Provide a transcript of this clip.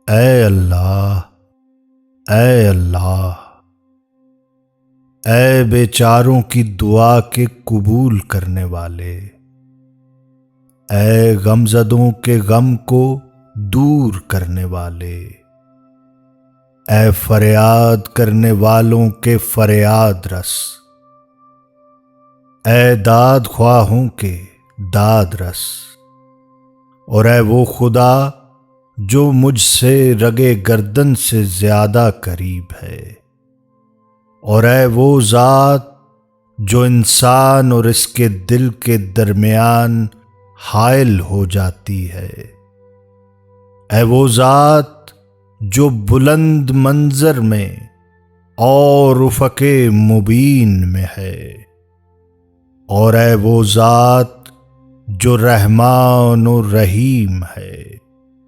ऐ अल्लाह, ऐ अल्लाह, ऐ बेचारों की दुआ के कबूल करने वाले, ऐ गमज़दों के गम को दूर करने वाले, ऐ फरियाद करने वालों के फरियाद रस, ऐ दाद ख्वाहों के दाद रस, और ऐ वो खुदा जो मुझसे रगे गर्दन से ज्यादा करीब है, और ऐ वो ज़ात जो इंसान और इसके दिल के दरमियान हाइल हो जाती है, ऐ वो ज़ात जो बुलंद मंजर में और उफ़क़े मुबीन में है, और ऐ वो ज़ात जो रहमान और रहीम है।